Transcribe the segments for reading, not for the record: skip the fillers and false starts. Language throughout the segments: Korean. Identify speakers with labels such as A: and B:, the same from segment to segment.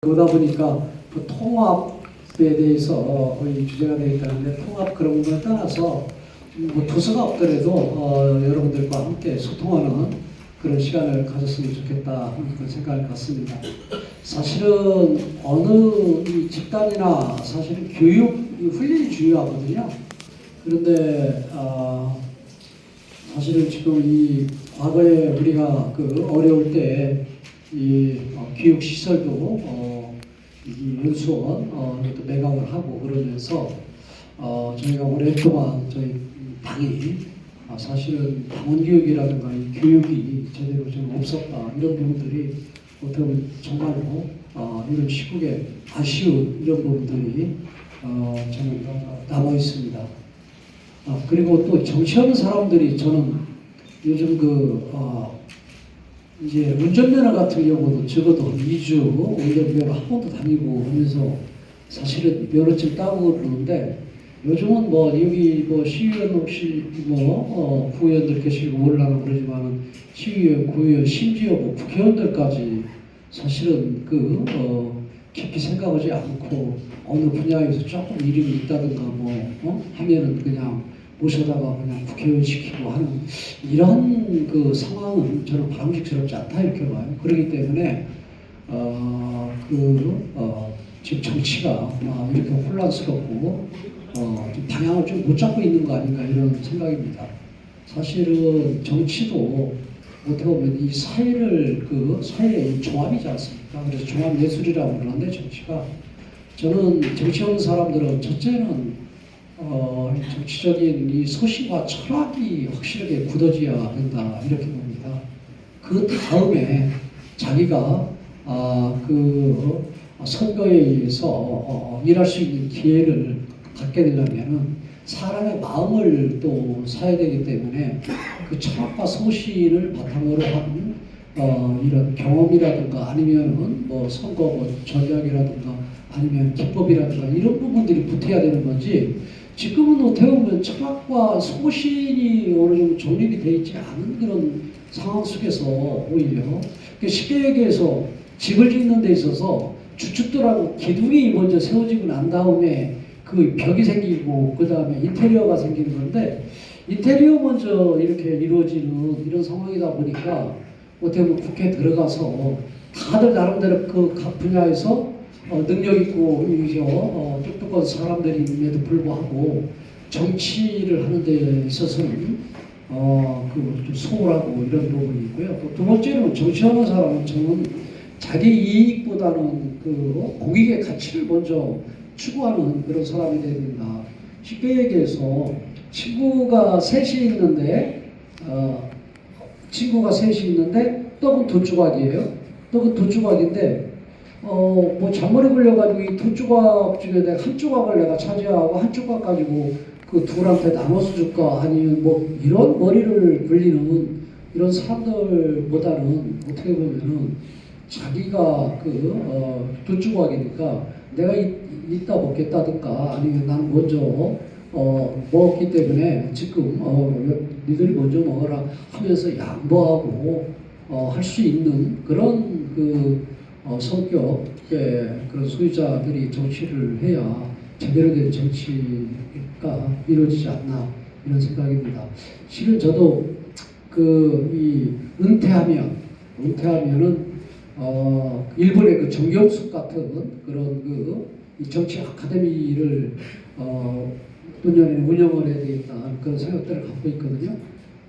A: 그러다 보니까 그 통합에 대해서 거의 주제가 되어 있다는데, 통합 그런 부분을 떠나서 뭐 부서가 없더라도 여러분들과 함께 소통하는 그런 시간을 가졌으면 좋겠다 하는 그런 생각을 갖습니다. 사실은 어느 이 집단이나 사실은 교육, 훈련이 중요하거든요. 그런데 사실은 지금 이 과거에 우리가 그 어려울 때 이 교육 시설도 이 연수원 또 매각을 하고 그러면서 저희가 오랫동안 저희 당이 사실은 당원교육이라든가 이 교육이 제대로 좀 없었다, 이런 부분들이 어떻게 보면 정말로 이런 시국에 아쉬운 이런 부분들이 저는 남아 있습니다. 그리고 또 정치하는 사람들이 저는 요즘 이제 운전면허 같은 경우도 적어도 2주 운전면허 한 번도 다니고 하면서 사실은 면허증 따고 그러는데, 요즘은 뭐 여기 뭐 시의원 혹시 구의원들 계시고 모르려고 그러지만은 시의원, 구의원, 심지어 뭐 국회의원들까지 사실은 깊이 생각하지 않고 어느 분야에서 조금 이름이 있다든가 하면은 그냥 모셔다가 그냥 국회의원 시키고 하는 이런 그 상황은 저는 바람직스럽지 않다, 이렇게 봐요. 그렇기 때문에 지금 정치가 이렇게 혼란스럽고 좀 방향을 좀 못 잡고 있는 거 아닌가, 이런 생각입니다. 사실은 정치도 어떻게 보면 이 사회를 사회의 종합이지 않습니까? 그래서 종합 예술이라고 그러는데, 정치가, 저는 정치하는 사람들은 첫째는 정치적인 이 소신과 철학이 확실하게 굳어져야 된다, 이렇게 봅니다. 그 다음에 자기가 선거에 의해서 일할 수 있는 기회를 갖게 되려면은 사람의 마음을 또 사야 되기 때문에 그 철학과 소신을 바탕으로 한 이런 경험이라든가 아니면은 선거 전략이라든가 아니면 기법이라든가 이런 부분들이 붙어야 되는 거지, 지금은 어떻게 보면 철학과 소신이 어느 정도 정립이 되어 있지 않은 그런 상황 속에서 오히려 쉽게 얘기해서 집을 짓는 데 있어서 주춧돌하고 기둥이 먼저 세워지고 난 다음에 그 벽이 생기고 그 다음에 인테리어가 생기는 건데, 인테리어 먼저 이렇게 이루어지는 이런 상황이다 보니까 어떻게 보면 국회에 들어가서 다들 나름대로 각 분야에서 능력 있고 똑똑한 사람들임에도 불구하고 정치를 하는 데 있어서는 좀 소홀하고 이런 부분이 있고요. 또 두 번째로는 정치하는 사람은 저는 자기 이익보다는 공익의 가치를 먼저 추구하는 그런 사람이 되야 된다. 쉽게 얘기해서 친구가 셋이 있는데 떡은 두 조각이에요. 떡은 두 조각인데 잔머리 굴려가지고 이 두 조각 중에 내가 한 조각을 내가 차지하고 한 조각 가지고 그 둘한테 나눠서 줄까, 아니면 이런 머리를 굴리는 이런 사람들보다는 어떻게 보면은 자기가 두 조각이니까 내가 이따 먹겠다든가 아니면 나는 먼저 먹었기 때문에 지금 니들이 먼저 먹어라 하면서 양보하고 할 수 있는 그런 성격의 그런 소유자들이 정치를 해야 제대로 된 정치가 이루어지지 않나, 이런 생각입니다. 실은 저도 이 은퇴하면은 일본의 정경숙 같은 그런 이 정치 아카데미를 노년에 운영을 해야 되겠다, 그런 생각들을 갖고 있거든요.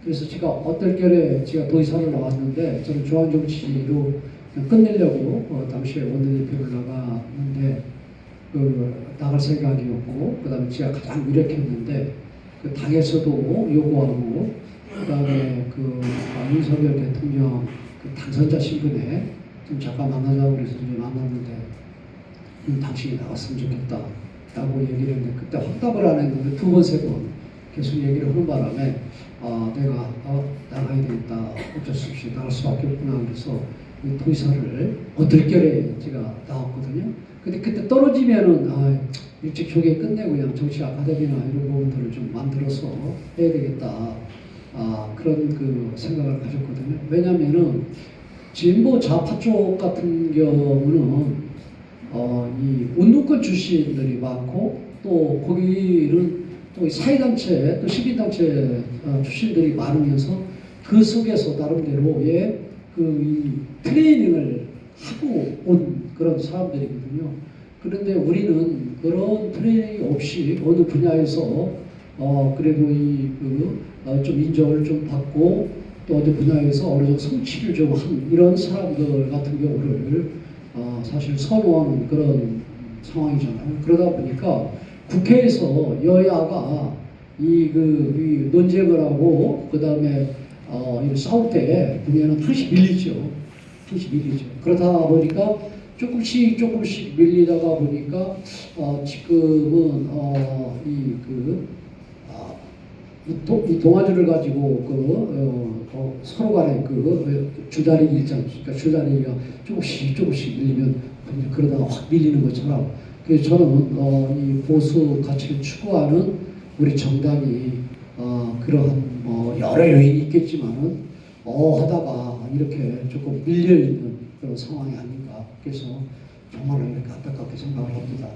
A: 그래서 제가 어떨결에 제가 도의사를 나왔는데, 저는 중앙정치로 끝내려고 당시에 원내대표를 나갔는데 나갈 생각이었고, 그 다음에 제가 가장 유력했는데 그 당에서도 요구하고, 그 다음에 윤석열 대통령 당선자 신분에 좀 잠깐 만나자고 그래서 좀 만났는데, 당신이 나갔으면 좋겠다 라고 얘기를 했는데, 그때 확답을 안 했는데 두 번, 세 번 계속 얘기를 하는 바람에 내가 나가야 되겠다, 어쩔 수 없이 나갈 수밖에 없구나, 그래서 이 도의사를 어떨결에 제가 나왔거든요. 근데 그때 떨어지면은 일찍 조기 끝내고 그냥 정치 아카데미나 이런 부분들을 좀 만들어서 해야 되겠다, 그런 생각을 가졌거든요. 왜냐면은 진보 좌파 쪽 같은 경우는 이 운동권 출신들이 많고 또 거기는 또 사회단체 또 시민단체 출신들이 많으면서 그 속에서 나름대로의 이 트레이닝을 하고 온 그런 사람들이거든요. 그런데 우리는 그런 트레이닝이 없이 어느 분야에서 그래도 좀 인정을 좀 받고 또 어느 분야에서 어느 정도 성취를 좀 한 이런 사람들 같은 경우를 사실 선호하는 그런 상황이잖아요. 그러다 보니까 국회에서 여야가 이 논쟁을 하고 그 다음에 싸울 때 보면은 항시 밀리죠. 항시 밀리죠. 그러다 보니까 조금씩 밀리다가 보니까 지금은 이 동아줄을 가지고 서로 간에 줄다리기 있지 않습니까? 줄다리기가 조금씩 밀리면 그러다가 확 밀리는 것처럼 그래서 저는 이 보수 가치를 추구하는 우리 정당이 그러한 여러 요인이 있겠지만은 하다가 이렇게 조금 밀려 있는 그런 상황이 아닌가 그래서 정말로 이렇게 안타깝게 생각을 합니다.